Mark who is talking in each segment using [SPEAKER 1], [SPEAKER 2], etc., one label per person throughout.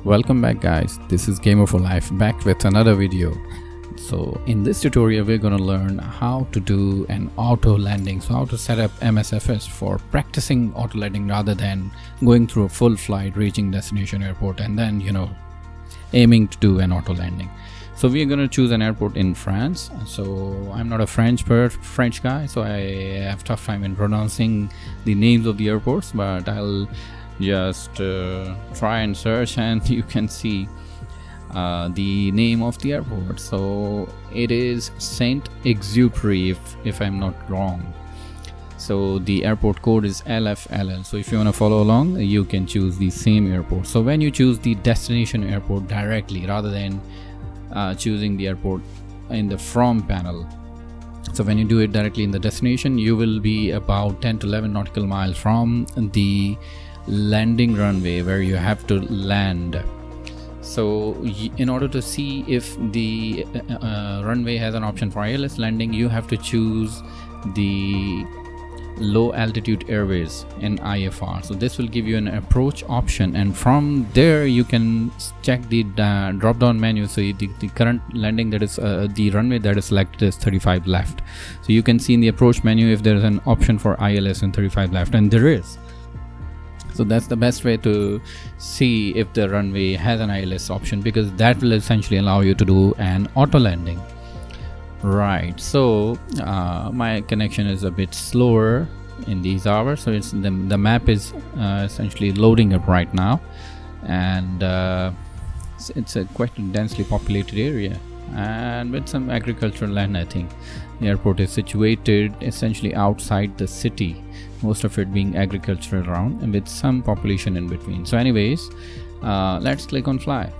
[SPEAKER 1] Welcome back guys, this is Gamer for Life back with another video. So in this tutorial we're going to learn how to do an auto landing, so how to set up MSFS for practicing auto landing rather than going through a full flight, reaching destination airport and then aiming to do an auto landing. So we are going to choose an airport in France. So I'm not a French guy, so I have tough time in pronouncing the names of the airports, but I'll just try and search and you can see the name of the airport. So it is Saint-Exupéry if I'm not wrong. So the airport code is LFLL. So if you want to follow along, you can choose the same airport. So when you choose the destination airport directly rather than choosing the airport in the from panel, so when you do it directly in the destination, you will be about 10 to 11 nautical miles from the landing runway where you have to land. So in order to see if the runway has an option for ILS landing, you have to choose the low altitude airways in IFR. So this will give you an approach option, and from there you can check the drop down menu. So the current landing, that is the runway that is selected, is 35 left. So you can see in the approach menu if there is an option for ILS and 35 left, and there is. So that's the best way to see if the runway has an ILS option, because that will essentially allow you to do an auto landing. Right, so my connection is a bit slower in these hours, so it's the map is essentially loading up right now, and it's a quite densely populated area and with some agricultural land. I think the airport is situated essentially outside the city, most of it being agricultural around and with some population in between. So anyways, let's click on fly.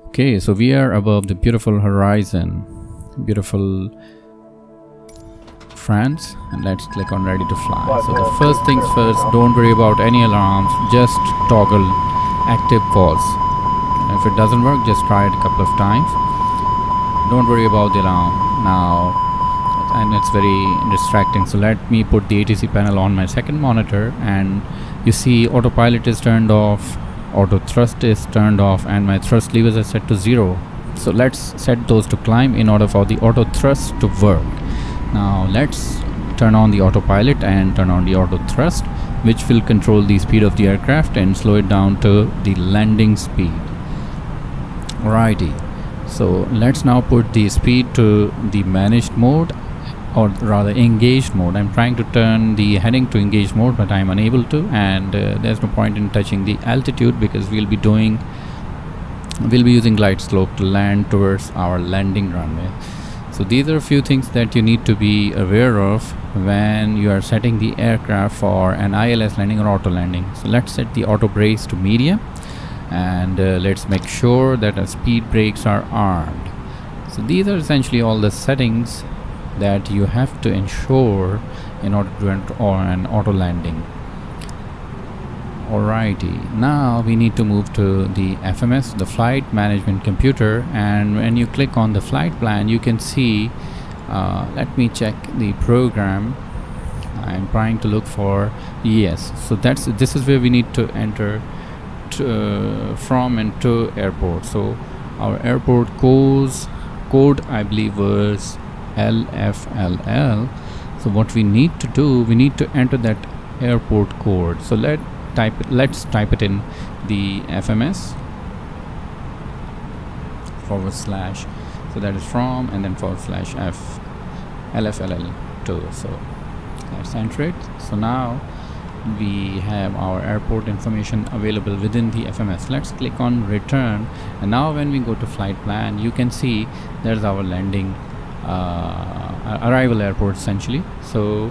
[SPEAKER 1] Okay, so we are above the beautiful horizon, beautiful France, and let's click on ready to fly. So the first things first, don't worry about any alarms, just toggle active pause. And if it doesn't work, just try it a couple of times. Don't worry about the alarm now, and it's very distracting. So let me put the ATC panel on my second monitor, and you see autopilot is turned off, auto thrust is turned off, and my thrust levers are set to 0. So let's set those to climb in order for the auto thrust to work. Now let's turn on the autopilot and turn on the auto thrust, which will control the speed of the aircraft and slow it down to the landing speed. Alrighty, so let's now put the speed to the managed mode, or rather engaged mode. I'm trying to turn the heading to engaged mode, but I'm unable to, and there's no point in touching the altitude because we'll be using glide slope to land towards our landing runway. So these are a few things that you need to be aware of when you are setting the aircraft for an ILS landing or auto landing. So let's set the auto brakes to medium, and let's make sure that our speed brakes are armed. So these are essentially all the settings that you have to ensure in order to enter an auto landing. Alrighty, now we need to move to the FMS, the flight management computer, and when you click on the flight plan, you can see, let me check the program. I'm trying to look for, yes, so this is where we need to enter from and to airport. So our airport code I believe was LFLL. So what we need to do, we need to enter that airport code. So let's type it in the FMS / so that is from and then / F LFLL2. So let's enter it. So now we have our airport information available within the FMS. Let's click on return, and now when we go to flight plan, you can see there's our landing arrival airport essentially. So,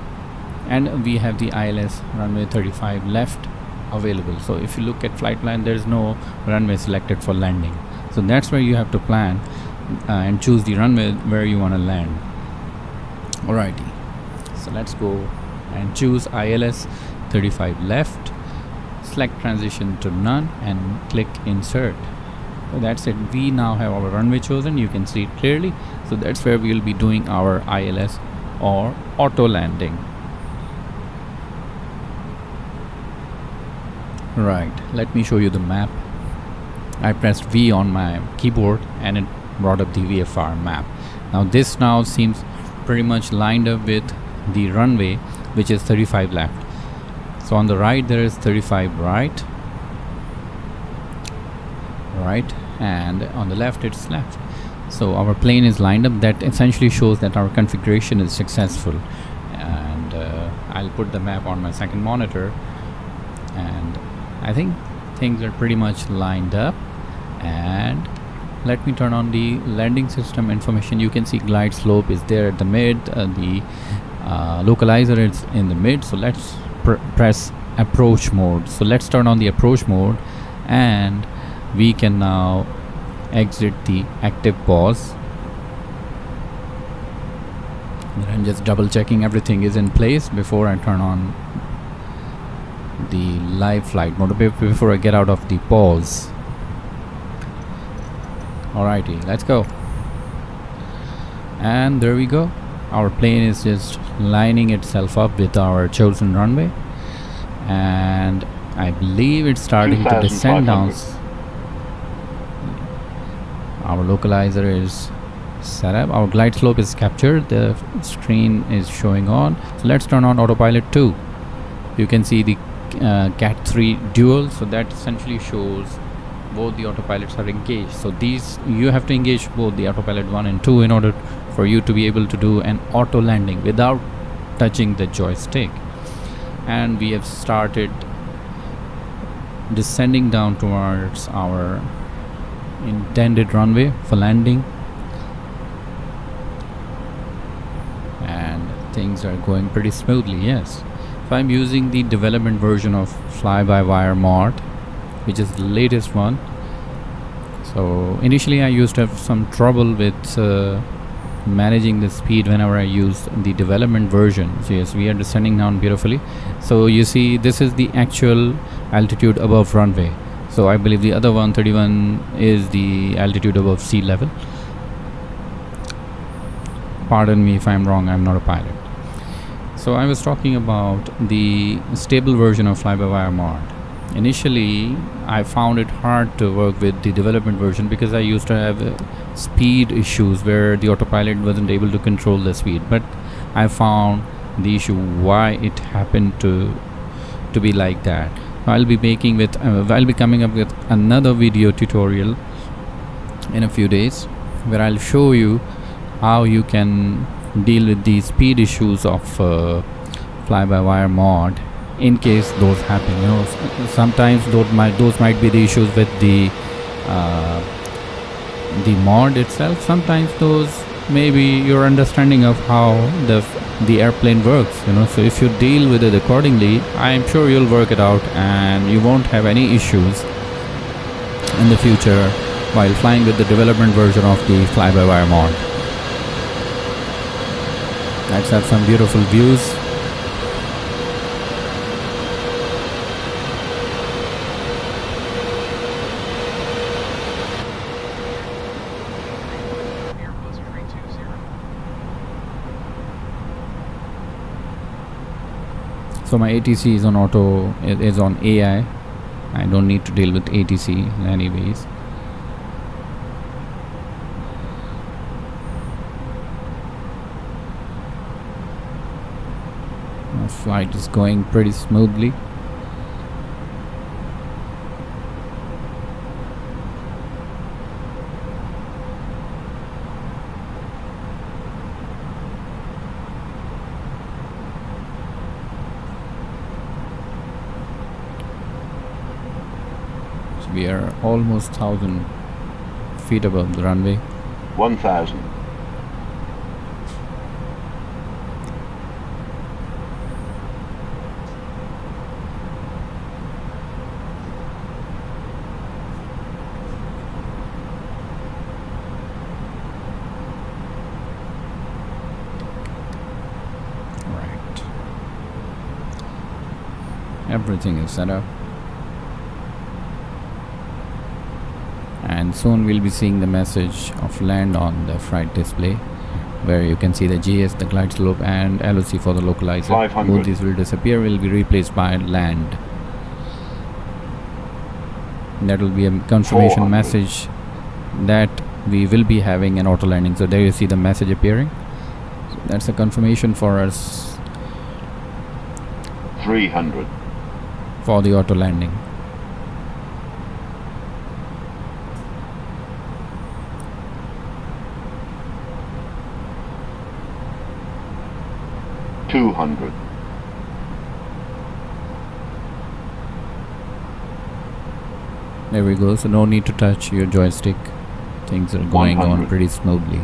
[SPEAKER 1] and we have the ILS runway 35 left available. So if you look at flight plan, there's no runway selected for landing. So that's where you have to plan and choose the runway where you want to land. Alrighty, so let's go and choose ILS 35 left, select transition to none and click insert. So that's it, we now have our runway chosen, you can see it clearly. So that's where we will be doing our ILS or auto landing. Right, let me show you the map. I pressed V on my keyboard and it brought up the VFR map. Now this now seems pretty much lined up with the runway, which is 35 left. So on the right there is 35 right, and on the left it's left. So our plane is lined up. That essentially shows that our configuration is successful. And I'll put the map on my second monitor, and I think things are pretty much lined up. And let me turn on the landing system information. You can see glide slope is there at the mid, the localizer is in the mid. So let's press approach mode. So let's turn on the approach mode, and we can now exit the active pause. I'm just double checking everything is in place before I turn on the live flight mode, before I get out of the pause. Alrighty, let's go. And there we go. Our plane is just lining itself up with our chosen runway, and I believe it's starting to descend down. Our localizer is set up. Our glide slope is captured. The screen is showing on. So let's turn on autopilot 2. You can see the Cat 3 dual. So that essentially shows both the autopilots are engaged. So these, you have to engage both the autopilot 1 and 2 in order for you to be able to do an auto landing without touching the joystick. And we have started descending down towards our intended runway for landing, and things are going pretty smoothly. Yes, so I'm using the development version of fly-by-wire mod, which is the latest one. So initially I used to have some trouble with managing the speed whenever I use the development version. So yes, we are descending down beautifully. So you see, this is the actual altitude above runway. So I believe the other 131 is the altitude above sea level. Pardon me if I'm wrong, I'm not a pilot. So I was talking about the stable version of fly-by-wire mod. Initially I found it hard to work with the development version because I used to have speed issues where the autopilot wasn't able to control the speed. But I found the issue why it happened to be like that. I'll be coming up with another video tutorial in a few days where I'll show you how you can deal with the speed issues of fly-by-wire mod in case those happen. You know, sometimes those might be the issues with the mod itself. Sometimes those may be your understanding of how the airplane works, you know. So if you deal with it accordingly, I'm sure you'll work it out and you won't have any issues in the future while flying with the development version of the fly-by-wire mod. Let's have some beautiful views. So my ATC is on auto, is on AI. I don't need to deal with ATC anyways. My flight is going pretty smoothly. We are almost 1,000 feet above the runway.
[SPEAKER 2] 1,000.
[SPEAKER 1] Right. Everything is set up. And soon we'll be seeing the message of land on the flight display, where you can see the GS, the glide slope, and LOC for the localizer.
[SPEAKER 2] 500.
[SPEAKER 1] Both these will disappear, will be replaced by land. That will be a confirmation
[SPEAKER 2] 400.
[SPEAKER 1] message that we will be having an auto landing. So there you see the message appearing. So that's a confirmation for us
[SPEAKER 2] 300.
[SPEAKER 1] for the auto landing.
[SPEAKER 2] $200.
[SPEAKER 1] There we go. So no need to touch your joystick. Things are going on
[SPEAKER 2] 100.
[SPEAKER 1] pretty smoothly.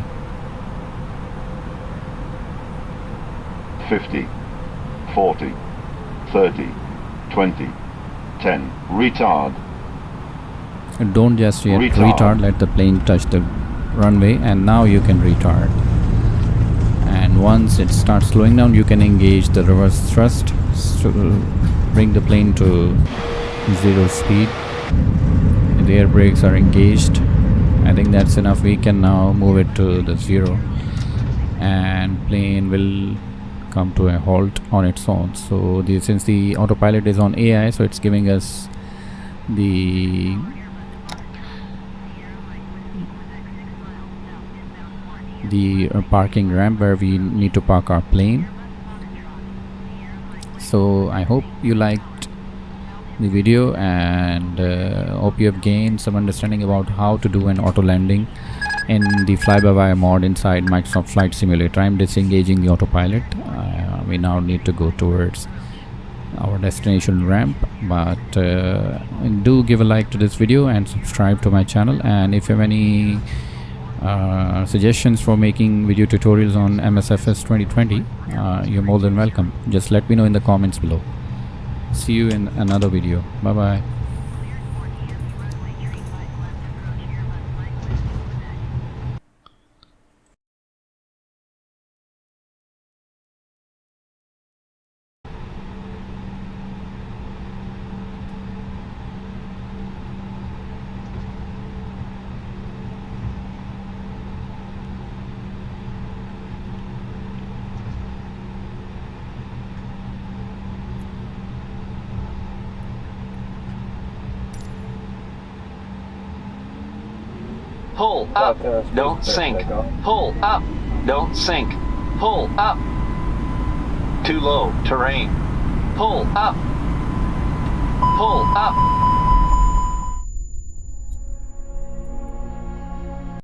[SPEAKER 2] 50, 40, 30, 20, 10. Retard.
[SPEAKER 1] And don't just yet
[SPEAKER 2] Retard.
[SPEAKER 1] retard. Let the plane touch the runway, and now you can retard. And once it starts slowing down, you can engage the reverse thrust to bring the plane to 0 speed. The air brakes are engaged. I think that's enough. We can now move it to the 0, and plane will come to a halt on its own. So since the autopilot is on AI, so it's giving us the parking ramp where we need to park our plane. So I hope you liked the video, and hope you have gained some understanding about how to do an auto landing in the fly-by-wire mode inside Microsoft Flight Simulator. I'm disengaging the autopilot. We now need to go towards our destination ramp, but do give a like to this video and subscribe to my channel. And if you have any suggestions for making video tutorials on MSFS 2020, you're more than welcome. Just let me know in the comments below. See you in another video. Bye bye.
[SPEAKER 3] Pull up, don't sink. Pull up, don't sink. Pull up. Too low terrain. Pull up. Pull up.